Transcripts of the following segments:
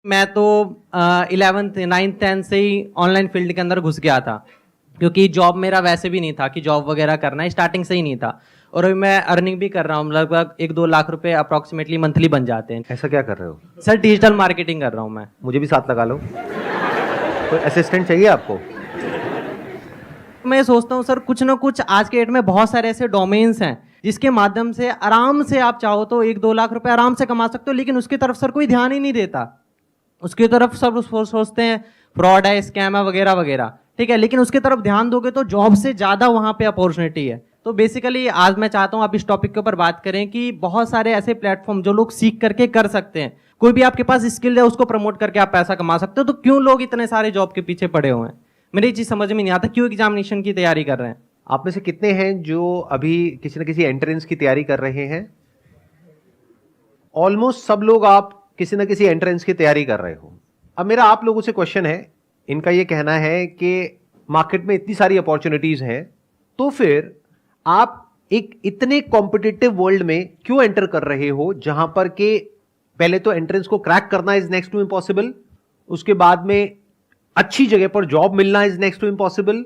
मैं तो 11th 9th 10th से ही ऑनलाइन फील्ड के अंदर घुस गया था, क्योंकि जॉब मेरा वैसे भी नहीं था कि जॉब वगैरह करना है, स्टार्टिंग से ही नहीं था। और अभी मैं अर्निंग भी कर रहा हूँ, लगभग 1-2 लाख रुपए अप्रॉक्सीमेटली मंथली बन जाते हैं। ऐसा क्या कर रहे हो? सर डिजिटल मार्केटिंग कर रहा हूँ मैं। मुझे भी साथ लगा लो। कोई असिस्टेंट चाहिए आपको? मैं सोचता हूँ सर कुछ ना कुछ आज के डेट में बहुत सारे ऐसे डोमेन्स हैं जिसके माध्यम से आराम से आप चाहो तो 1-2 लाख रुपए आराम से कमा सकते हो, लेकिन उसकी तरफ सर कोई ध्यान ही नहीं देता। उसकी तरफ सब सोचते हैं फ्रॉड है, स्कैम है वगैरह वगैरह, ठीक है, लेकिन उसकी तरफ ध्यान दोगे तो जॉब से ज़्यादा वहाँ पे अपॉर्चुनिटी है। तो बेसिकली आज मैं चाहता हूँ आप इस टॉपिक के ऊपर बात करें कि बहुत सारे ऐसे प्लेटफॉर्म जो लोग सीख करके कर सकते हैं। कोई भी आपके पास स्किल है उसको प्रमोट करके आप पैसा कमा सकते हो, तो क्यों लोग इतने सारे जॉब के पीछे पड़े हुए हैं? मेरी चीज़ समझ में नहीं आता क्यों एग्जामिनेशन की तैयारी कर रहे हैं। आप में से कितने हैं जो अभी किसी न किसी एंट्रेंस की तैयारी कर रहे हैं? ऑलमोस्ट सब लोग आप किसी न किसी एंट्रेंस की तैयारी कर रहे हो। अब मेरा आप लोगों से क्वेश्चन है, इनका ये कहना है कि मार्केट में इतनी सारी अपॉर्चुनिटीज हैं, तो फिर आप एक इतने कॉम्पिटिटिव वर्ल्ड में क्यों एंटर कर रहे हो, जहां पर के पहले तो एंट्रेंस को क्रैक करना इज नेक्स्ट टू इम्पॉसिबल, उसके बाद में अच्छी जगह पर जॉब मिलना इज नेक्स्ट टू इम्पॉसिबल,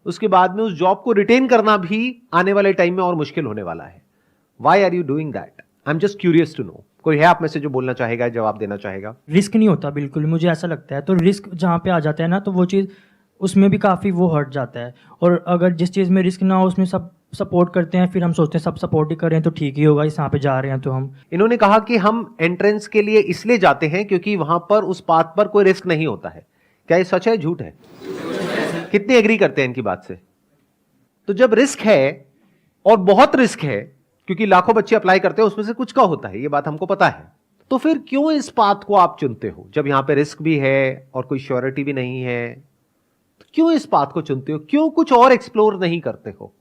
उसके बाद में उस जॉब को रिटेन करना भी आने वाले टाइम में और मुश्किल होने वाला है। Why are you doing that? I am just curious to know. कोई है आप में से जो बोलना चाहेगा, जवाब देना चाहेगा? रिस्क नहीं होता बिल्कुल, मुझे ऐसा लगता है। तो रिस्क जहाँ पे आ जाता है ना, तो वो चीज़ उसमें भी काफ़ी वो हट जाता है। और अगर जिस चीज़ में रिस्क ना हो उसमें सब सपोर्ट करते हैं, फिर हम सोचते हैं सब सपोर्ट ही करें तो ठीक ही होगा, इस यहाँ पे जा रहे हैं तो हम। इन्होंने कहा कि हम एंट्रेंस के लिए इसलिए जाते हैं क्योंकि वहां पर उस पाथ पर कोई रिस्क नहीं होता है। क्या ये सच है, झूठ है? कितने एग्री करते हैं इनकी बात से? तो जब रिस्क है और बहुत रिस्क है, क्योंकि लाखों बच्चे अप्लाई करते हैं, उसमें से कुछ का होता है, ये बात हमको पता है, तो फिर क्यों इस पाथ को आप चुनते हो जब यहां पे रिस्क भी है और कोई श्योरिटी भी नहीं है? तो क्यों इस पाथ को चुनते हो? क्यों कुछ और एक्सप्लोर नहीं करते हो?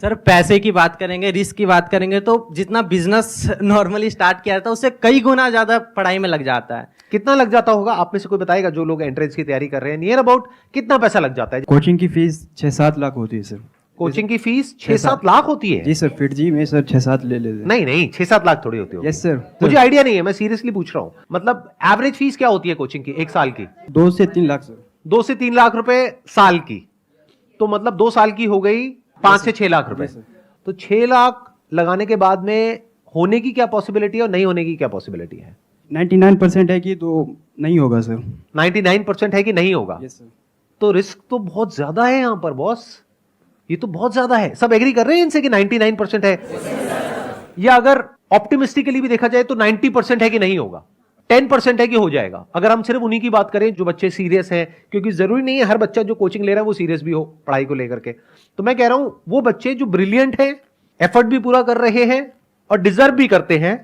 सर पैसे की बात करेंगे, रिस्क की बात करेंगे, तो जितना बिजनेस नॉर्मली स्टार्ट किया था उससे कई गुना ज्यादा पढ़ाई में लग जाता है। कितना लग जाता होगा? आप में से कोई बताएगा जो लोग एंट्रेंस की तैयारी कर रहे हैं, नियर अबाउट कितना पैसा लग जाता है? कोचिंग की फीस 6-7 लाख होती है सर। कोचिंग की फीस 6-7 लाख होती है? जी सर, फिर जी में सर 6-7 ले लेते हैं। नहीं नहीं, 6-7 लाख थोड़ी होती है। Yes sir. मुझे आइडिया नहीं है, मैं सीरियसली पूछ रहा हूं। मतलब एवरेज फीस क्या होती है कोचिंग की एक साल की? 2 से 3 लाख सर। 2 से 3 लाख रुपए साल की, तो मतलब 2 साल की हो गई 5 से 6 लाख रुपए। तो 6 लाख लगाने के बाद में होने की क्या पॉसिबिलिटी है और नहीं होने की क्या पॉसिबिलिटी है? 99% है कि तो नहीं होगा सर। 99% है कि नहीं होगा? Yes sir. तो रिस्क तो बहुत ज्यादा है यहां पर बॉस, ये तो बहुत ज्यादा है। सब एग्री कर रहे हैं इनसे कि 99% है? या अगर ऑप्टिमिस्टिकली भी देखा जाए तो 90% है कि नहीं होगा, 10% है कि हो जाएगा। अगर हम सिर्फ उन्हीं की बात करें जो बच्चे सीरियस हैं, क्योंकि जरूरी नहीं है हर बच्चा जो कोचिंग ले रहा है वो सीरियस भी हो पढ़ाई को लेकर के। तो मैं कह रहा हूं वो बच्चे जो ब्रिलियंट हैं, एफर्ट भी पूरा कर रहे हैं और डिजर्व भी करते हैं,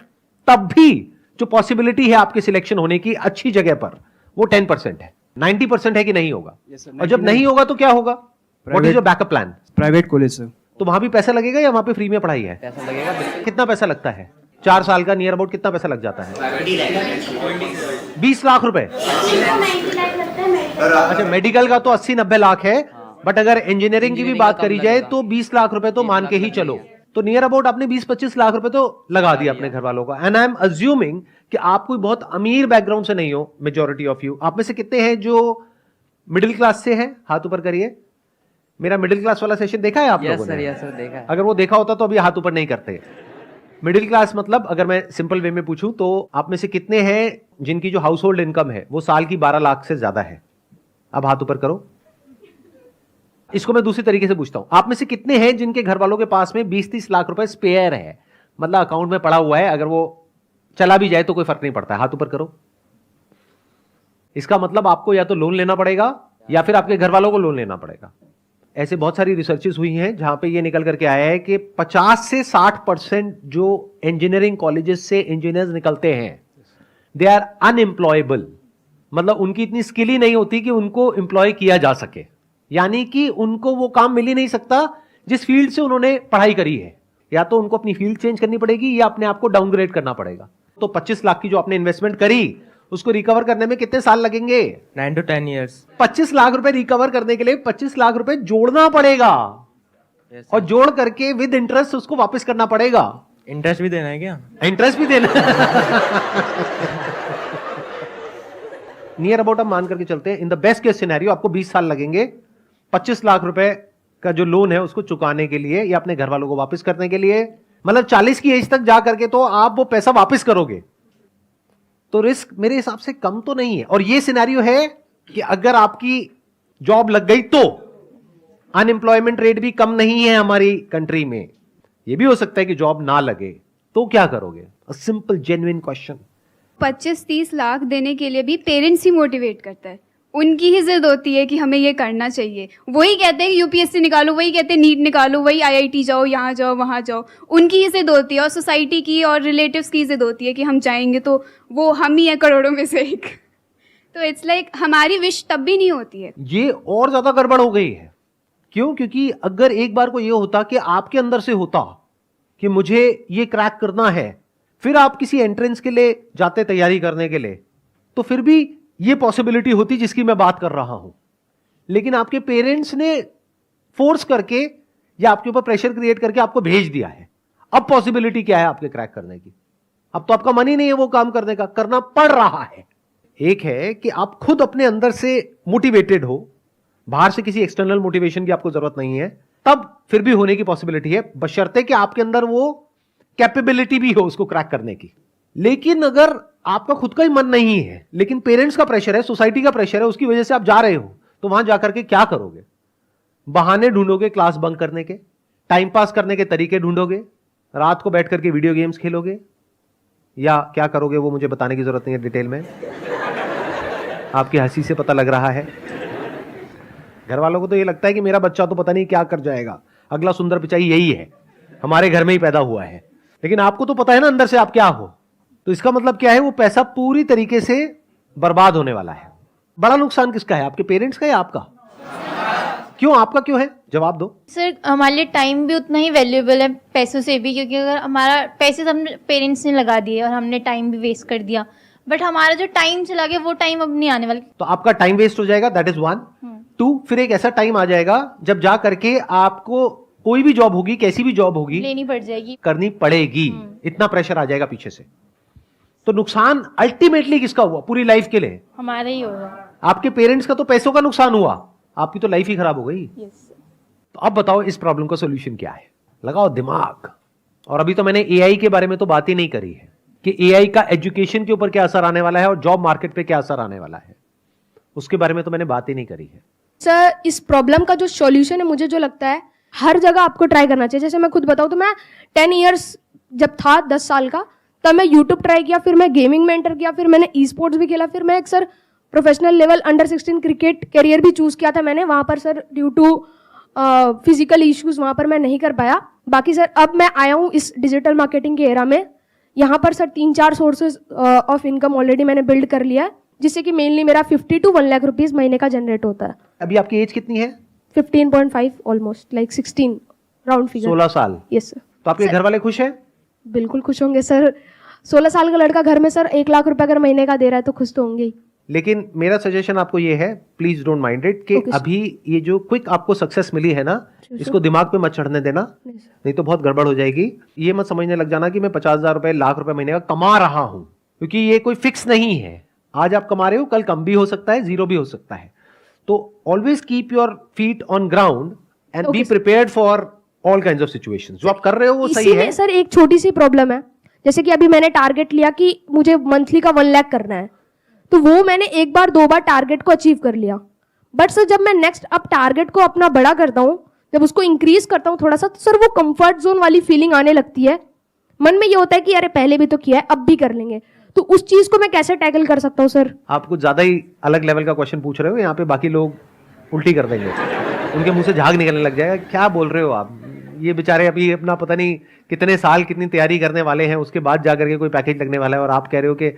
तब भी जो पॉसिबिलिटी है आपके सिलेक्शन होने की अच्छी जगह पर, वो 10% है। 90% है कि नहीं होगा? Yes, sir, और जब नहीं होगा तो क्या होगा? What is your backup plan? Private college sir. तो वहां भी पैसा लगेगा या वहां पे फ्री में पढ़ाई है? पैसा लगेगा। कितना पैसा लगता है? 4 साल का नियर अबाउट कितना पैसा लग जाता है? 20 लाख रुपए। अच्छा, मेडिकल का तो 80-90 लाख है, बट अगर इंजीनियरिंग की भी बात करी जाए तो 20 लाख रुपए तो मान के ही चलो। तो नियर अबाउट आपने 20-25 लाख रुपए तो लगा दिया अपने घर वालों का। एंड आई एम अज्यूमिंग कि आप कोई बहुत अमीर बैकग्राउंड से नहीं हो, मेजॉरिटी ऑफ यू। आप में से कितने हैं जो मिडिल क्लास से हैं? हाथ ऊपर करिए। मेरा मिडिल क्लास वाला सेशन देखा है आप लोगों ने? यस सर, देखा है। अगर वो देखा होता तो अभी हाथ ऊपर नहीं करते। मिडिल क्लास मतलब अगर मैं सिंपल वे में पूछूं तो आप में से कितने हैं जिनकी जो हाउस होल्ड इनकम है वो साल की 12 लाख से ज्यादा है? अब हाथ ऊपर करो। इसको मैं दूसरी तरीके से पूछता हूं, आप में से कितने हैं जिनके घर वालों के पास में 20-30 लाख रुपए स्पेयर है, मतलब अकाउंट में पड़ा हुआ है, अगर वो चला भी जाए तो कोई फर्क नहीं पड़ता है? हाथ ऊपर करो। इसका मतलब आपको या तो लोन लेना पड़ेगा या फिर आपके घर वालों को लोन लेना पड़ेगा। ऐसे बहुत सारी रिसर्चेस हुई हैं जहां पे ये निकल करके आया है कि 50 से 60% जो इंजीनियरिंग कॉलेजेस से इंजीनियर्स निकलते हैं, दे आर अनएम्प्लॉयबल। मतलब उनकी इतनी स्किल ही नहीं होती कि उनको एम्प्लॉय किया जा सके, यानी कि उनको वो काम मिल ही नहीं सकता जिस फील्ड से उन्होंने पढ़ाई करी है। या तो उनको अपनी फील्ड चेंज करनी पड़ेगी या अपने आप को डाउनग्रेड करना पड़ेगा। तो 25 लाख की जो आपने इन्वेस्टमेंट करी उसको रिकवर करने में कितने साल लगेंगे? 9 to 10 years। 25 लाख रुपए रिकवर करने के लिए 25 लाख रुपए जोड़ना पड़ेगा। और जोड़ करके विद इंटरेस्ट उसको वापस करना पड़ेगा। इंटरेस्ट भी देना है क्या? इंटरेस्ट भी देना नियर अबाउट हम मान करके चलते हैं, in the best case scenario आपको 20 साल लगेंगे 25 लाख रुपए का जो लोन है उसको चुकाने के लिए या अपने घर वालों को वापस करने के लिए। मतलब 40 की एज तक जा करके तो आप वो पैसा वापस करोगे, तो रिस्क मेरे हिसाब से कम तो नहीं है। और ये सिनेरियो है कि अगर आपकी जॉब लग गई तो अनएम्प्लॉयमेंट रेट भी कम नहीं है हमारी कंट्री में। ये भी हो सकता है कि जॉब ना लगे, तो क्या करोगे? A simple genuine question. 25-30 lakh देने के लिए भी पेरेंट्स ही मोटिवेट करता है, उनकी ही जिद होती है कि हमें ये करना चाहिए। वही कहते हैं यूपीएससी निकालो, वही कहते हैं नीट निकालो, वही आईआईटी जाओ, यहाँ जाओ, वहाँ जाओ। उनकी ही जिद होती है और सोसाइटी की और रिलेटिव्स की जिद होती है कि हम जाएंगे तो वो हम ही हैं करोड़ों में से एक। तो इट्स लाइक हमारी विश तब भी नहीं होती है। ये और ज्यादा गड़बड़ हो गई है। क्यों? क्योंकि अगर एक बार को ये होता कि आपके अंदर से होता कि मुझे ये क्रैक करना है, फिर आप किसी एंट्रेंस के लिए जाते तैयारी करने के लिए, तो फिर भी ये पॉसिबिलिटी होती जिसकी मैं बात कर रहा हूं। लेकिन आपके पेरेंट्स ने फोर्स करके या आपके ऊपर प्रेशर क्रिएट करके आपको भेज दिया है। अब पॉसिबिलिटी क्या है आपके क्रैक करने की? अब तो आपका मन ही नहीं है वो काम करने का, करना पड़ रहा है। एक है कि आप खुद अपने अंदर से मोटिवेटेड हो, बाहर से किसी एक्सटर्नल मोटिवेशन की आपको जरूरत नहीं है, तब फिर भी होने की पॉसिबिलिटी है, बशर्ते कि आपके अंदर वो कैपेबिलिटी भी हो उसको क्रैक करने की। लेकिन अगर आपका खुद का ही मन नहीं है, लेकिन पेरेंट्स का प्रेशर है, सोसाइटी का प्रेशर है, उसकी वजह से आप जा रहे हो, तो वहां जाकर के क्या करोगे? बहाने ढूंढोगे क्लास बंक करने के, टाइम पास करने के तरीके ढूंढोगे, रात को बैठ करके वीडियो गेम्स खेलोगे, या क्या करोगे वो मुझे बताने की जरूरत नहीं है डिटेल में, आपकी हंसी से पता लग रहा है। घर वालों को तो ये लगता है कि मेरा बच्चा तो पता नहीं क्या कर जाएगा, अगला सुंदर पिचाई यही है, हमारे घर में ही पैदा हुआ है। लेकिन आपको तो पता है ना अंदर से आप क्या हो, तो इसका मतलब क्या है? वो पैसा पूरी तरीके से बर्बाद होने वाला है। बड़ा नुकसान किसका है, आपके पेरेंट्स का या आपका? क्यों? आपका क्यों है? जवाब दो। सर हमारे लिए टाइम भी उतना ही वैल्यूएबल है पैसों से भी, क्योंकि अगर हमारा पैसे तो हमने पेरेंट्स ने लगा दिए और हमने टाइम भी वेस्ट कर दिया, बट हमारा जो टाइम चला गया वो टाइम अब नहीं आने वाला। तो आपका टाइम वेस्ट हो जाएगा, दैट इज 1। 2, फिर एक ऐसा टाइम आ जाएगा जब जा करके आपको कोई भी जॉब होगी, कैसी भी जॉब होगी, लेनी पड़ जाएगी, करनी पड़ेगी, इतना प्रेशर आ जाएगा पीछे से। तो नुकसान अल्टीमेटली किसका हुआ पूरी लाइफ के लिए? हमारा ही होगा। आपके पेरेंट्स का तो पैसों का नुकसान हुआ, आपकी तो लाइफ ही खराब हो गई। यस। तो अब बताओ इस प्रॉब्लम का सोल्यूशन क्या है? लगाओ दिमाग। और अभी तो मैंने एआई के बारे में तो बात ही नहीं करी है कि एआई का एजुकेशन के ऊपर क्या असर आने वाला है और जॉब मार्केट पे क्या असर आने वाला है, उसके बारे में तो मैंने बात ही नहीं करी है। सर इस प्रॉब्लम का जो सॉल्यूशन है, मुझे जो लगता है हर जगह आपको ट्राई करना चाहिए। जैसे मैं खुद बताऊं तो मैं 10 इयर्स जब था 10 साल का, तब मैं यूट्यूब ट्राई किया, फिर मैं गेमिंग में एंटर किया, फिर मैंने ई स्पोर्ट्स भी खेला, फिर मैं एक sir professional level under 16 cricket career भी चूज किया था मैंने। वहाँ पर sir due to physical issues वहाँ पर मैं नहीं कर पाया। बाकी सर अब मैं आया हूँ इस डिजिटल मार्केटिंग के एरा में, यहाँ पर sir 3-4 sources of income already मैंने बिल्ड कर लिया है, जिससे कि मेनली मेरा 50 to 1 लाख रुपीज महीने का जनरेट होता है। अभी आपकी एज कितनी है? 15.5 ऑलमोस्ट लाइक 16 राउंड फिगर। 16 साल। Yes sir. तो आपके घर वाले खुश हैं? बिल्कुल खुश होंगे सर। 16 साल का लड़का घर में सर 1 लाख रुपए अगर महीने का दे रहा है तो खुश तो होंगे ही। लेकिन मेरा सजेशन आपको ये है, प्लीज डोंट माइंड इट, कि अभी ये जो क्विक आपको सक्सेस मिली है ना, इसको दिमाग पे मत चढ़ने देना, नहीं तो बहुत गड़बड़ हो जाएगी। ये मत समझने लग जाना कि मैं 50,000 रुपए, लाख रुपए महीने का कमा रहा हूं, क्योंकि ये कोई फिक्स नहीं है। आज आप कमा रहे हो, कल कम भी हो सकता है, जीरो भी हो सकता है। तो always keep your feet on ground and be prepared for all kinds of situations. जो आप कर रहे हो वो सही है। सर एक छोटी सी प्रॉब्लम है, जैसे कि अभी मैंने टारगेट लिया कि मुझे मंथली का 1 लाख करना है, तो वो मैंने 1 बार 2 बार टारगेट को अचीव कर लिया। बट सर जब मैं नेक्स्ट अब टारगेट को अपना बड़ा करता हूँ, जब उसको इंक्रीज करता हूँ थोड़ा सा, तो सर वो कंफर्ट जोन वाली फीलिंग आने लगती है। मन में ये होता है कि अरे पहले भी तो किया है, अब भी कर लेंगे। तो उस चीज को मैं कैसे टैकल कर सकता हूँ सर? आप कुछ ज्यादा ही अलग लेवल का क्वेश्चन पूछ रहे हो, यहाँ पे बाकी लोग उल्टी कर देंगे, उनके मुंह से झाग निकलने लग जाएगा। क्या बोल रहे हो आप? ये बेचारे अभी अपना पता नहीं कितने साल कितनी तैयारी करने वाले हैं, उसके बाद जाकर के कोई पैकेज लगने वाला है, और आप कह रहे हो कि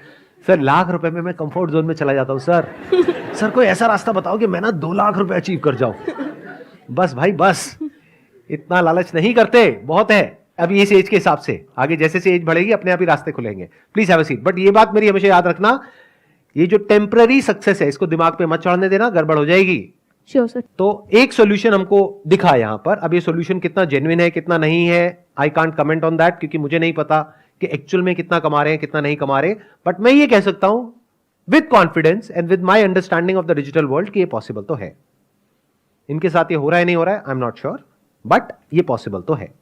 सर लाख रुपए में मैं कंफर्ट जोन में चला जाता हूँ। सर कोई ऐसा रास्ता बताओ कि मैं ना 2 लाख रुपए अचीव कर जाऊं। बस भाई बस, इतना लालच नहीं करते, बहुत है अभी इस एज के हिसाब से। आगे जैसे से एज बढ़ेगी अपने आप ही रास्ते खुलेंगे। Please have a seat. But ये बात मेरी हमेशा याद रखना, ये जो टेम्पररी सक्सेस है इसको दिमाग पे मत चढ़ने देना, गड़बड़ हो जाएगी। Sure sir. तो एक सॉल्यूशन हमको दिखा यहाँ पर। अब ये सॉल्यूशन कितना जेन्युइन है कितना नहीं है, I can't comment on that, क्योंकि मुझे नहीं पता कि एक्चुअल में कितना कमा रहे हैं कितना नहीं कमा रहे। बट मैं ये कह सकता हूं with confidence and with my understanding of the digital world कि ये पॉसिबल तो है। इनके साथ ये हो रहा है नहीं हो रहा है, आई एम नॉट श्योर, बट ये पॉसिबल तो है।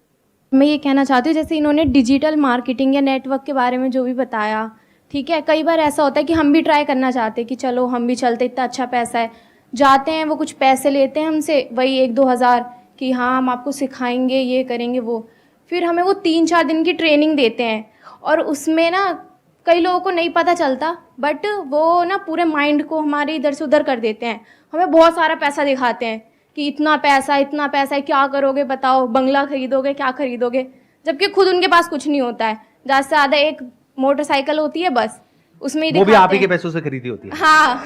मैं ये कहना चाहती हूँ, जैसे इन्होंने डिजिटल मार्केटिंग या नेटवर्क के बारे में जो भी बताया, ठीक है, कई बार ऐसा होता है कि हम भी ट्राई करना चाहते हैं कि चलो हम भी चलते, इतना अच्छा पैसा है, जाते हैं, वो कुछ पैसे लेते हैं हमसे, वही 1-2 हज़ार कि हाँ हम आपको सिखाएंगे, ये करेंगे वो, फिर हमें वो 3-4 दिन की ट्रेनिंग देते हैं और उसमें ना कई लोगों को नहीं पता चलता, बट वो ना पूरे माइंड को हमारे इधर से उधर कर देते हैं, हमें बहुत सारा पैसा दिखाते हैं कि इतना पैसा है, क्या करोगे बताओ, बंगला खरीदोगे, क्या खरीदोगे, जबकि खुद उनके पास कुछ नहीं होता है, ज़्यादा से ज़्यादा एक मोटरसाइकिल होती है बस, उसमें ही वो भी दिखाते आप ही के हैं। पैसों से खरीदी होती है। हाँ,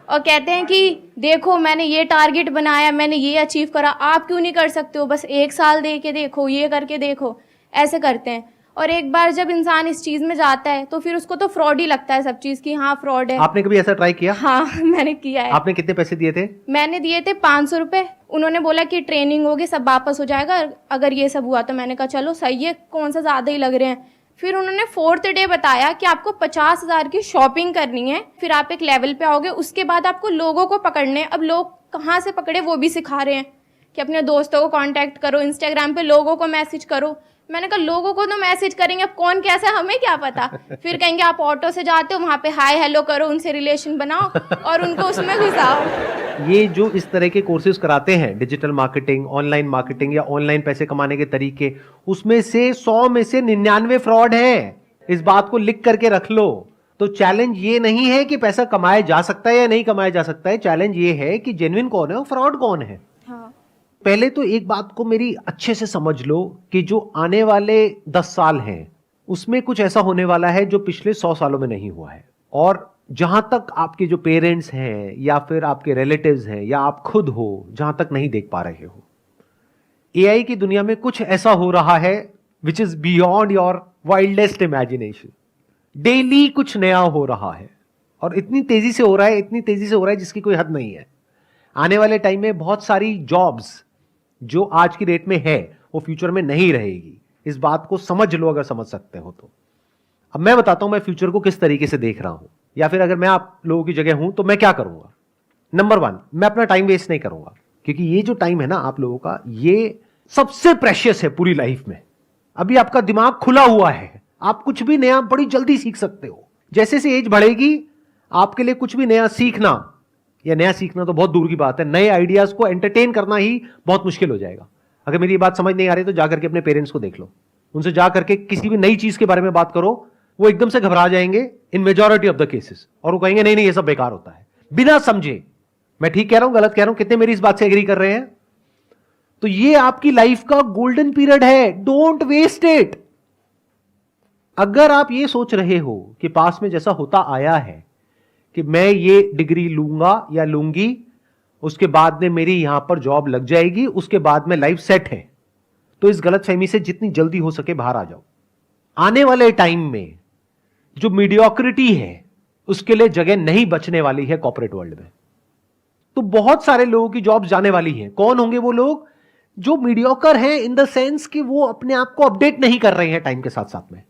और कहते हैं कि देखो मैंने ये टारगेट बनाया, मैंने ये अचीव करा, आप क्यों नहीं कर सकते हो, बस 1 साल दे के देखो, ये करके देखो, ऐसे करते हैं। और एक बार जब इंसान इस चीज़ में जाता है तो फिर उसको तो फ्रॉड ही लगता है सब चीज़ की, हाँ फ्रॉड है। आपने कभी ऐसा ट्राई किया? हाँ मैंने किया है। आपने कितने पैसे दिए थे? मैंने दिए थे 500 रुपये, उन्होंने बोला कि ट्रेनिंग होगी, सब वापस हो जाएगा अगर ये सब हुआ, तो मैंने कहा चलो सही है, कौन सा ज़्यादा ही लग रहे हैं। फिर उन्होंने 4th डे बताया कि आपको 50,000 की शॉपिंग करनी है, फिर आप एक लेवल पे आओगे, उसके बाद आपको लोगों को पकड़ने हैं। अब लोग कहाँ से पकड़े वो भी सिखा रहे हैं कि अपने दोस्तों को कांटेक्ट करो, इंस्टाग्राम पे लोगों को मैसेज करो। मैंने कहा लोगों को तो मैसेज करेंगे, अब कौन कैसा हमें क्या पता। फिर कहेंगे आप ऑटो से जाते हो, वहाँ पे हाय हेलो करो, उनसे रिलेशन बनाओ और उनको उसमें घुसाओ। ये जो इस तरह के कोर्सेज कराते हैं, डिजिटल मार्केटिंग, ऑनलाइन मार्केटिंग या ऑनलाइन पैसे कमाने के तरीके, उसमें से 100 में से 99 फ्रॉड है। इस बात को लिख करके रख लो। तो चैलेंज ये नहीं है कि पैसा कमाया जा सकता है या नहीं कमाया जा सकता है, चैलेंज ये है कि जेन्युइन कौन है और फ्रॉड कौन है। हाँ। पहले तो एक बात को मेरी अच्छे से समझ लो कि जो आने वाले 10 साल हैं उसमें कुछ ऐसा होने वाला है जो पिछले 100 सालों में नहीं हुआ है। और जहां तक आपके जो पेरेंट्स हैं या फिर आपके रिलेटिव्स हैं या आप खुद हो, जहां तक नहीं देख पा रहे हो, एआई की दुनिया में कुछ ऐसा हो रहा है which is beyond your wildest imagination. Daily कुछ नया हो रहा है और इतनी तेजी से हो रहा है, इतनी तेजी से हो रहा है जिसकी कोई हद नहीं है। आने वाले टाइम में बहुत सारी जॉब्स जो आज की डेट में है वो फ्यूचर में नहीं रहेगी। इस बात को समझ लो अगर समझ सकते हो तो। अब मैं बताता हूं मैं फ्यूचर को किस तरीके से देख रहा हूं, या फिर अगर मैं आप लोगों की जगह हूं तो मैं क्या करूंगा। नंबर 1, मैं अपना टाइम वेस्ट नहीं करूंगा, क्योंकि ये जो टाइम है ना आप लोगों का, ये सबसे प्रेशियस है पूरी लाइफ में। अभी आपका दिमाग खुला हुआ है, आप कुछ भी नया बड़ी जल्दी सीख सकते हो। जैसे से एज बढ़ेगी आपके लिए कुछ भी नया सीखना, या नया सीखना तो बहुत दूर की बात है, नए आइडियाज को एंटरटेन करना ही बहुत मुश्किल हो जाएगा। अगर मेरी बात समझ नहीं आ रही तो जाकर के अपने पेरेंट्स को देख लो, उनसे जाकर के किसी भी नई चीज के बारे में बात करो, वो एकदम से घबरा जाएंगे इन मेजॉरिटी ऑफ द केसेस, और वो कहेंगे नहीं नहीं ये सब बेकार होता है, बिना समझे। मैं ठीक कह रहा हूं गलत कह रहा हूं, कितने मेरी इस बात से एग्री कर रहे हैं? तो ये आपकी लाइफ का गोल्डन पीरियड है, डोंट वेस्ट इट। अगर आप ये सोच रहे हो कि पास में जैसा होता आया है कि मैं ये डिग्री लूंगा या लूंगी, उसके बाद में मेरी यहां पर जॉब लग जाएगी, उसके बाद में लाइफ सेट है, तो इस गलतफहमी से जितनी जल्दी हो सके बाहर आ जाओ। आने वाले टाइम में जो मीडियोक्रिटी है उसके लिए जगह नहीं बचने वाली है कॉर्पोरेट वर्ल्ड में। तो बहुत सारे लोगों की जॉब जाने वाली हैं। कौन होंगे वो लोग? जो मीडियोकर हैं इन द सेंस कि वो अपने आप को अपडेट नहीं कर रहे हैं टाइम के साथ साथ में,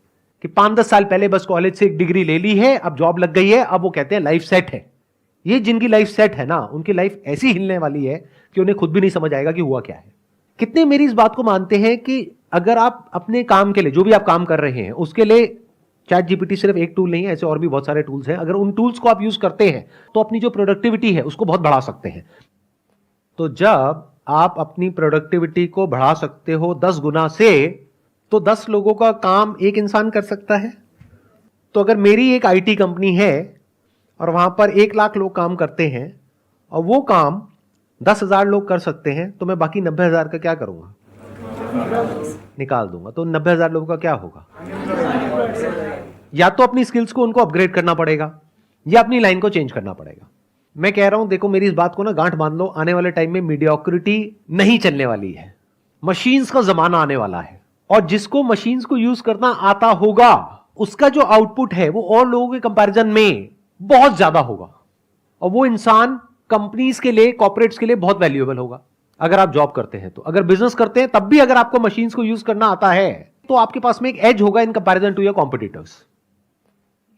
कि 5-10 साल पहले बस कॉलेज से एक डिग्री ले ली है, अब जॉब लग गई है, अब वो कहते हैं लाइफ सेट है। ये जिनकी लाइफ सेट है ना, उनकी लाइफ ऐसी हिलने वाली है कि उन्हें खुद भी नहीं समझ आएगा कि हुआ क्या है। कितने मेरी इस बात को मानते हैं कि अगर आप अपने काम के लिए, जो भी आप काम कर रहे हैं उसके लिए, चैट जीपीटी सिर्फ एक टूल नहीं है, ऐसे और भी बहुत सारे टूल्स हैं, अगर उन टूल्स को आप यूज करते हैं तो अपनी जो प्रोडक्टिविटी है उसको बहुत बढ़ा सकते हैं। तो जब आप अपनी प्रोडक्टिविटी को बढ़ा सकते हो 10 गुना से, तो 10 लोगों का काम एक इंसान कर सकता है। तो अगर मेरी एक आईटी कंपनी है और वहां पर 1 लाख लोग काम करते हैं और वो काम 10,000 लोग कर सकते हैं, तो मैं बाकी 90,000 का क्या करूंगा? निकाल दूंगा। तो 90,000 लोगों का क्या होगा? या तो अपनी स्किल्स को उनको अपग्रेड करना पड़ेगा या अपनी लाइन को चेंज करना पड़ेगा। मैं कह रहा हूं, देखो मेरी इस बात को ना गांठ बांध लो, आने वाले टाइम में मीडियोक्रिटी नहीं चलने वाली है, मशीन्स का जमाना आने वाला है, और जिसको मशीन्स को यूज करना आता होगा उसका जो आउटपुट है वो और लोगों के कंपैरिजन में बहुत ज्यादा होगा, और वो इंसान कंपनीज के लिए, कॉर्पोरेट्स के लिए बहुत वैल्यूएबल होगा। अगर आप जॉब करते हैं तो, अगर बिजनेस करते हैं तब भी अगर आपको मशीन्स को यूज करना आता है तो आपके पास में एक एज होगा in comparison to your competitors.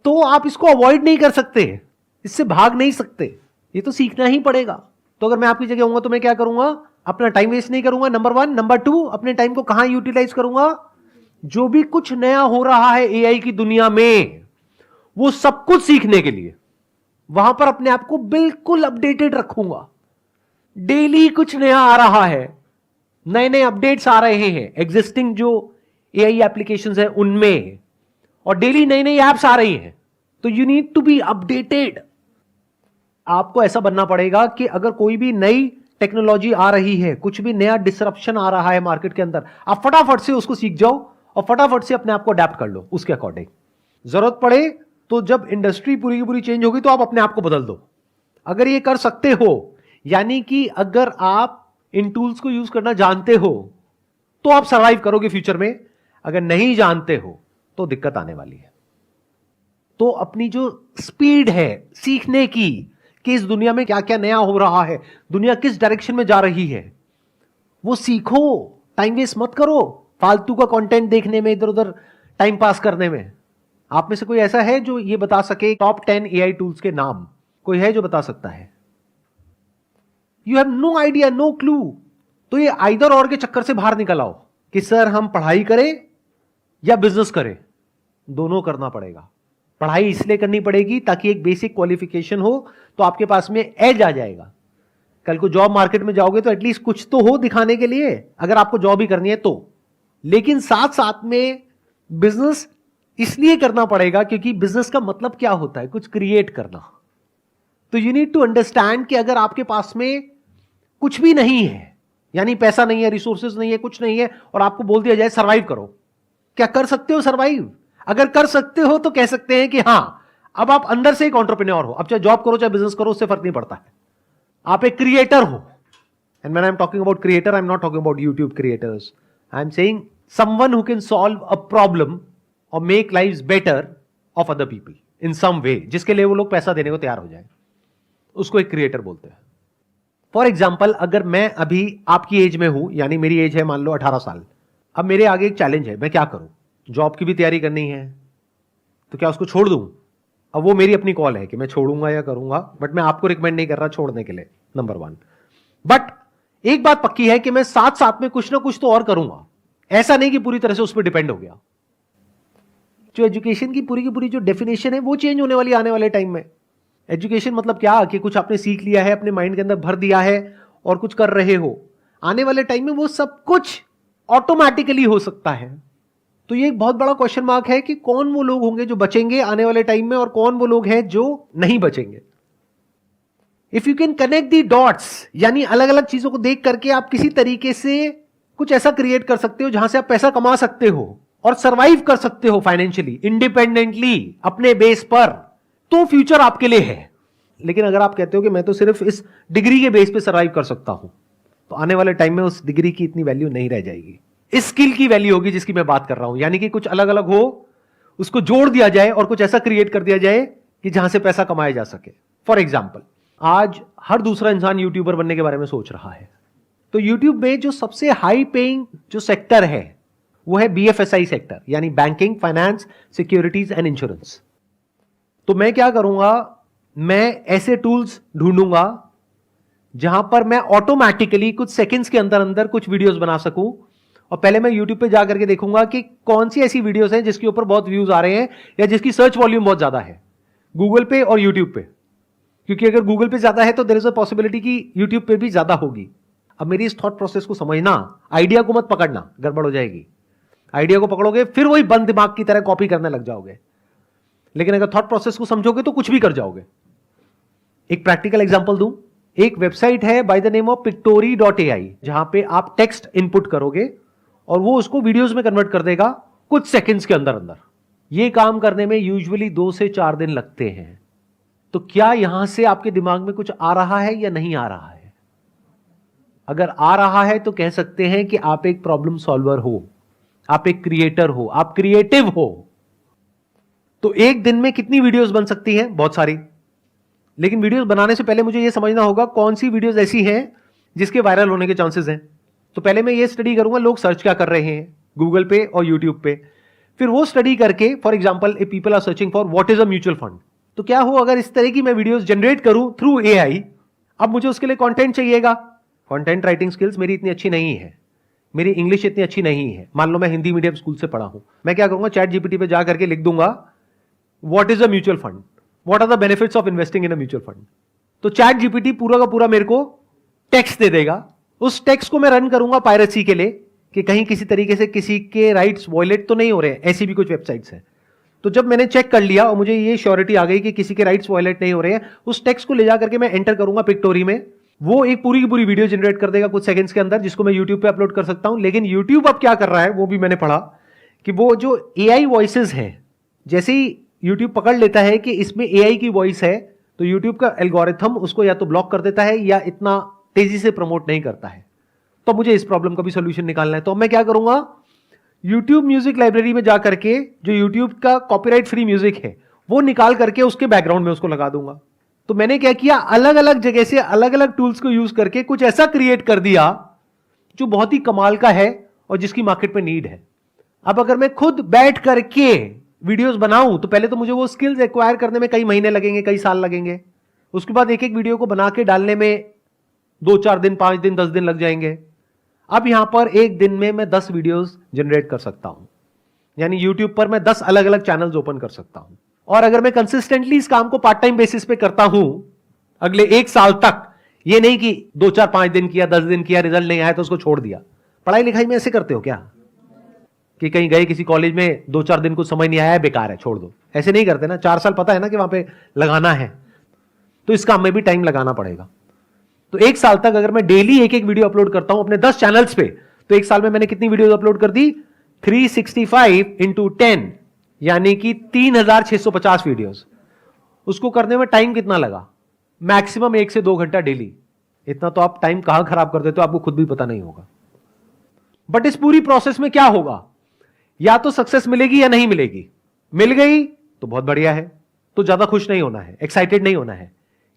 तो आप इसको अवॉइड नहीं कर सकते। इससे भाग नहीं सकते, ये तो सीखना ही पड़ेगा। तो अगर मैं आपकी जगह होऊंगा तो मैं क्या करूंगा, अपना टाइम वेस्ट नहीं करूंगा, नंबर 1। नंबर 2, अपने टाइम को कहां यूटिलाइज करूंगा, जो भी कुछ नया हो रहा है एआई की दुनिया में, वो सब कुछ सीखने के लिए वहां पर अपने आप को बिल्कुल अपडेटेड रखूंगा। डेली कुछ नया आ रहा है, नए नए अपडेट्स आ रहे हैं एग्जिस्टिंग जो एआई एप्लीकेशंस है उनमें, और डेली नई नई एप्स आ रही हैं। तो you need to be updated. आपको ऐसा बनना पड़ेगा कि अगर कोई भी नई टेक्नोलॉजी आ रही है, कुछ भी नया डिसरप्शन आ रहा है मार्केट के अंदर, आप फटाफट से उसको सीख जाओ और फटाफट से अपने आप को अडेप्ट कर लो उसके अकॉर्डिंग। जरूरत पड़े तो जब इंडस्ट्री पूरी की पूरी चेंज होगी तो आप अपने आप को बदल दो। अगर ये कर सकते हो, यानी कि अगर आप इन टूल्स को यूज करना जानते हो तो आप सर्वाइव करोगे फ्यूचर में। अगर नहीं जानते हो तो दिक्कत आने वाली है। तो अपनी जो स्पीड है सीखने की कि इस दुनिया में क्या क्या नया हो रहा है, दुनिया किस डायरेक्शन में जा रही है, वो सीखो। टाइम वेस्ट मत करो फालतू का कंटेंट देखने में, इधर उधर टाइम पास करने में। आप में से कोई ऐसा है जो ये बता सके टॉप 10 एआई टूल्स के नाम? कोई है जो बता सकता है? You have no idea, no clue. तो ये आइदर और के चक्कर से बाहर निकल आओ कि सर हम पढ़ाई करें या बिजनेस करें। दोनों करना पड़ेगा। पढ़ाई इसलिए करनी पड़ेगी ताकि एक बेसिक क्वालिफिकेशन हो, तो आपके पास में एज आ जाएगा। कल को जॉब मार्केट में जाओगे तो एटलीस्ट कुछ तो हो दिखाने के लिए, अगर आपको जॉब ही करनी है तो। लेकिन साथ साथ में बिजनेस इसलिए करना पड़ेगा क्योंकि बिजनेस का मतलब क्या होता है, कुछ क्रिएट करना। तो यू नीड टू अंडरस्टैंड कि अगर आपके पास में कुछ भी नहीं है, यानी पैसा नहीं है, रिसोर्सेज नहीं है, कुछ नहीं है, और आपको बोल दिया जाए सर्वाइव करो, क्या कर सकते हो सर्वाइव? अगर कर सकते हो तो कह सकते हैं कि हां, अब आप अंदर से एक एंटरप्रेन्योर हो। अब चाहे जॉब करो चाहे बिजनेस करो, उससे फर्क नहीं पड़ता है, आप एक क्रिएटर हो। And when I am talking about creator, I am not talking about YouTube creators, I am saying someone who can solve a problem और make lives better of other people in some way, जिसके लिए वो लोग पैसा देने को तैयार हो जाए, उसको एक क्रिएटर बोलते हैं। फॉर एग्जाम्पल, अगर मैं अभी आपकी एज में हूं, यानी मेरी एज है मान लो 18 साल, अब मेरे आगे एक चैलेंज है, मैं क्या करूं? जॉब की भी तैयारी करनी है, तो क्या उसको छोड़ दूं? अब वो मेरी अपनी कॉल है कि मैं छोड़ूंगा या करूंगा, बट मैं आपको रिकमेंड नहीं कर रहा छोड़ने के लिए, नंबर 1। बट एक बात पक्की है कि मैं साथ साथ में कुछ ना कुछ तो और करूंगा। ऐसा नहीं कि पूरी तरह से उस पर डिपेंड हो गया। जो एजुकेशन की पूरी जो डेफिनेशन है वो चेंज होने वाली आने वाले टाइम में। एजुकेशन मतलब क्या कि कुछ आपने सीख लिया है, अपने माइंड के अंदर भर दिया है और कुछ कर रहे हो। आने वाले टाइम में वो सब कुछ ऑटोमेटिकली हो सकता है। तो ये एक बहुत बड़ा क्वेश्चन मार्क है कि कौन वो लोग होंगे जो बचेंगे आने वाले टाइम में और कौन वो लोग हैं जो नहीं बचेंगे। If you can connect the dots, यानी अलग अलग चीजों को देख करके आप किसी तरीके से कुछ ऐसा क्रिएट कर सकते हो जहां से आप पैसा कमा सकते हो और सरवाइव कर सकते हो फाइनेंशियली, इंडिपेंडेंटली, अपने बेस पर, तो फ्यूचर आपके लिए है। लेकिन अगर आप कहते हो कि मैं तो सिर्फ इस डिग्री के बेस पे सरवाइव कर सकता हूं, तो आने वाले टाइम में उस डिग्री की इतनी वैल्यू नहीं रह जाएगी। इस स्किल की वैल्यू होगी जिसकी मैं बात कर रहा हूं, यानी कि कुछ अलग अलग हो, उसको जोड़ दिया जाए और कुछ ऐसा क्रिएट कर दिया जाए कि जहां से पैसा कमाया जा सके। फॉर एग्जाम्पल, आज हर दूसरा इंसान यूट्यूबर बनने के बारे में सोच रहा है। तो यूट्यूब में जो सबसे हाई पेइंग जो सेक्टर है वो है BFSI सेक्टर, यानी banking, finance, securities and insurance. तो मैं क्या करूंगा, मैं ऐसे टूल्स ढूंढूंगा जहां पर मैं ऑटोमेटिकली कुछ सेकंड्स के अंदर अंदर कुछ वीडियोस बना सकूं। और पहले मैं यूट्यूब पे जाकर के देखूंगा कि कौन सी ऐसी वीडियोस हैं जिसके ऊपर बहुत व्यूज आ रहे हैं या जिसकी सर्च वॉल्यूम बहुत ज्यादा है, गूगल पे और यूट्यूब पे। क्योंकि अगर गूगल पे ज्यादा है तो देयर इज अ पॉसिबिलिटी कि यूट्यूब पे भी ज्यादा होगी। अब मेरी इस थॉट प्रोसेस को समझना, आइडिया को मत पकड़ना, गड़बड़ हो जाएगी। आइडिया को पकड़ोगे फिर वही बंद दिमाग की तरह कॉपी करने लग जाओगे। लेकिन अगर थॉट प्रोसेस को समझोगे तो कुछ भी कर जाओगे। एक प्रैक्टिकल एग्जांपल दूं, एक वेबसाइट है by the name of pictory.ai, जहां पे आप टेक्स्ट इनपुट करोगे और वो उसको वीडियोस में कन्वर्ट कर देगा कुछ सेकंड्स के अंदर अंदर। ये काम करने में यूजुअली 2 से 4 दिन लगते हैं। तो क्या यहां से आपके दिमाग में कुछ आ रहा है या नहीं आ रहा है? अगर आ रहा है तो कह सकते हैं कि आप एक प्रॉब्लम सॉल्वर हो, आप एक क्रिएटर हो, आप क्रिएटिव हो। तो एक दिन में कितनी वीडियोस बन सकती हैं? बहुत सारी। लेकिन वीडियोस बनाने से पहले मुझे यह समझना होगा कौन सी वीडियोस ऐसी हैं जिसके वायरल होने के चांसेस हैं। तो पहले मैं ये स्टडी करूंगा लोग सर्च क्या कर रहे हैं गूगल पे और यूट्यूब पे। फिर वो स्टडी करके, for example if people are searching for what is a mutual fund, तो क्या हो अगर इस तरह की मैं वीडियोस जनरेट करूं थ्रू एआई, अब मुझे उसके लिए कंटेंट चाहिएगा। कंटेंट राइटिंग स्किल्स मेरी इतनी अच्छी नहीं है, मेरी इंग्लिश इतनी अच्छी नहीं है, मान लो मैं हिंदी मीडियम स्कूल से पढ़ा हूं, मैं क्या करूंगा, चैट जीपीटी पे जा करके लिख दूंगा what is a mutual fund, what are the benefits of investing in a mutual fund. तो चैट जीपीटी पूरा का पूरा मेरे को टेक्स्ट दे देगा, उस टेक्स्ट को मैं रन करूंगा पायरेसी के लिए कि कहीं किसी तरीके से किसी के राइट्स वॉयलेट तो नहीं हो रहे हैं, ऐसी भी कुछ वेबसाइट्स हैं। तो जब मैंने चेक कर लिया और मुझे ये श्योरिटी आ गई कि किसी के राइट्स वॉयलेट नहीं हो रहे हैं, उस टेक्स्ट को ले जा करके मैं एंटर करूंगा पिक्टोरी में, वो एक पूरी की पूरी वीडियो जनरेट कर देगा कुछ सेकंड्स के अंदर, जिसको मैं यूट्यूब पे अपलोड कर सकता हूं। लेकिन यूट्यूब अब क्या कर रहा है वो भी मैंने पढ़ा कि वो जो एआई वॉइसेस हैं, जैसे ही यूट्यूब पकड़ लेता है कि इसमें एआई की वॉइस है, तो यूट्यूब का एल्गोरिथम उसको या तो ब्लॉक कर देता है या इतना तेजी से प्रमोट नहीं करता है। तो मुझे इस प्रॉब्लम का भी सोल्यूशन निकालना है। तो मैं क्या करूंगा, यूट्यूब म्यूजिक लाइब्रेरी में जाकर के जो यूट्यूब का कॉपीराइट फ्री म्यूजिक है वो निकाल करके उसके बैकग्राउंड में उसको लगा दूंगा। तो मैंने क्या किया, अलग अलग जगह से अलग अलग टूल्स को यूज करके कुछ ऐसा क्रिएट कर दिया जो बहुत ही कमाल का है और जिसकी मार्केट में नीड है। अब अगर मैं खुद बैठ करके वीडियोस बनाऊं तो पहले तो मुझे वो स्किल्स एक्वायर करने में कई महीने लगेंगे, कई साल लगेंगे। उसके बाद एक एक वीडियो को बना के डालने में 2-4 दिन, 5 दिन, 10 दिन लग जाएंगे। अब यहां पर एक दिन में मैं 10 वीडियोस जनरेट कर सकता हूं, यानी यूट्यूब पर मैं 10 अलग अलग चैनल्स ओपन कर सकता हूं। और अगर मैं कंसिस्टेंटली इस काम को पार्ट टाइम बेसिस पे करता हूं अगले 1 साल तक, ये नहीं कि 2-4-5 दिन किया, 10 दिन किया, रिजल्ट नहीं आया तो उसको छोड़ दिया। पढ़ाई लिखाई में ऐसे करते हो क्या कि कहीं गए किसी कॉलेज में, 2-4 दिन कुछ समझ नहीं आया, बेकार है, छोड़ दो, ऐसे नहीं करते ना। 4 साल पता है ना कि वहां पे लगाना है, तो इस काम में भी टाइम लगाना पड़ेगा। तो 1 साल तक अगर मैं डेली एक एक वीडियो अपलोड करता हूं अपने 10 चैनल्स पे, तो 1 साल में मैंने कितनी वीडियो अपलोड कर दी, 365 इंटू 10, यानी कि 3650 वीडियोस। उसको करने में टाइम कितना लगा, मैक्सिमम 1 से 2 घंटा डेली। इतना तो आप टाइम कहां खराब कर देते हो आपको खुद भी पता नहीं होगा। बट इस पूरी प्रोसेस में क्या होगा, या तो सक्सेस मिलेगी या नहीं मिलेगी। मिल गई तो बहुत बढ़िया है, तो ज्यादा खुश नहीं होना है, एक्साइटेड नहीं होना है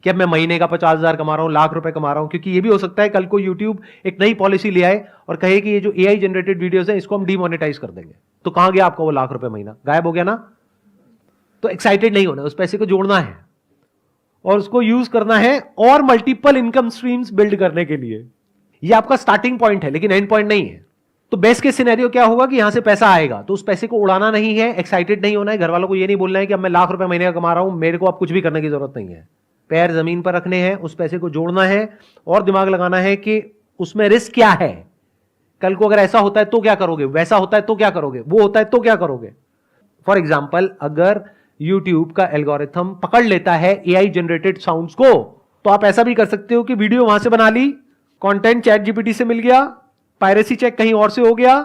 कि अब मैं महीने का 50,000 कमा रहा हूं, लाख रुपए कमा रहा हूं। क्योंकि ये भी हो सकता है कल को यूट्यूब एक नई पॉलिसी ले आए और कहे कि ये जो एआई जनरेटेड वीडियोस हैं इसको हम डीमोनेटाइज कर देंगे, तो कहां गया आपका वो लाख रुपए महीना, गायब हो गया ना। तो एक्साइटेड नहीं होना, उस पैसे को जोड़ना है और उसको यूज करना है और मल्टीपल इनकम स्ट्रीम्स बिल्ड करने के लिए। ये आपका स्टार्टिंग पॉइंट है लेकिन एंड पॉइंट नहीं है। तो बेस्ट केस सिनेरियो क्या होगा कि यहां से पैसा आएगा तो उस पैसे को उड़ाना नहीं है, एक्साइटेड नहीं होना है, घर वालों को ये नहीं बोलना है कि अब मैं लाख रुपए महीने का कमा रहा हूं, मेरे को अब कुछ भी करने की जरूरत नहीं है। पैर जमीन पर रखने हैं, उस पैसे को जोड़ना है और दिमाग लगाना है कि उसमें रिस्क क्या है, कल को अगर ऐसा होता है तो क्या करोगे, वैसा होता है तो क्या करोगे, वो होता है तो क्या करोगे। फॉर एग्जाम्पल, अगर यूट्यूब का एल्गोरिथम पकड़ लेता है एआई जनरेटेड साउंड्स को, तो आप ऐसा भी कर सकते हो कि वीडियो वहां से बना ली, कंटेंट चैट जीपीटी से मिल गया, पायरेसी चेक कहीं और से हो गया,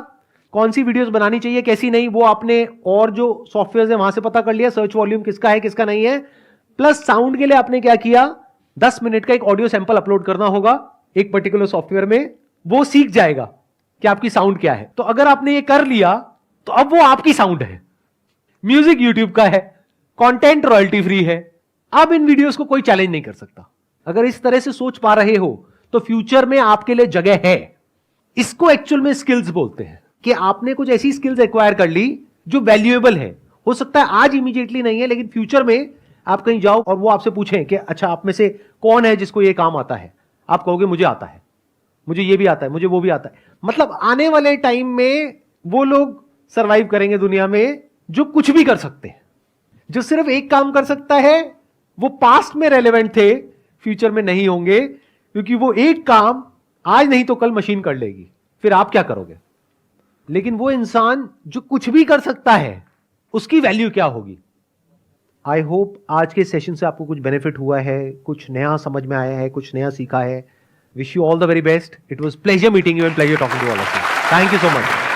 कौन सी वीडियोस बनानी चाहिए कैसी नहीं वो आपने और जो सॉफ्टवेयर है वहां से पता कर लिया, सर्च वॉल्यूम किसका है किसका नहीं है। प्लस साउंड के लिए आपने क्या किया, 10 मिनट का एक ऑडियो सैंपल अपलोड करना होगा एक पर्टिकुलर सॉफ्टवेयर में, वो सीख जाएगा कि आपकी साउंड क्या है। तो अगर आपने ये कर लिया तो अब वो आपकी साउंड है, म्यूजिक यूट्यूब का है, कंटेंट रॉयल्टी फ्री है। अब इन वीडियोस को कोई चैलेंज नहीं कर सकता। अगर इस तरह से सोच पा रहे हो तो फ्यूचर में आपके लिए जगह है। इसको एक्चुअल में स्किल्स बोलते हैं कि आपने कुछ ऐसी स्किल्स एक्वायर कर ली जो वैल्यूएबल है। हो सकता है आज इमीडिएटली नहीं है, लेकिन फ्यूचर में आप कहीं जाओ और वो आपसे पूछें कि अच्छा आप में से कौन है जिसको ये काम आता है, आप कहोगे मुझे आता है, मुझे ये भी आता है, मुझे वो भी आता है। मतलब आने वाले टाइम में वो लोग सरवाइव करेंगे दुनिया में जो कुछ भी कर सकते हैं। जो सिर्फ एक काम कर सकता है वो पास्ट में रेलेवेंट थे, फ्यूचर में नहीं होंगे, क्योंकि वो एक काम आज नहीं तो कल मशीन कर लेगी, फिर आप क्या करोगे। लेकिन वो इंसान जो कुछ भी कर सकता है उसकी वैल्यू क्या होगी। आई होप आज के सेशन से आपको कुछ बेनिफिट हुआ है, कुछ नया समझ में आया है, कुछ नया सीखा है। Wish you all the very best. It was pleasure meeting you and pleasure talking to all of you. Thank you so much.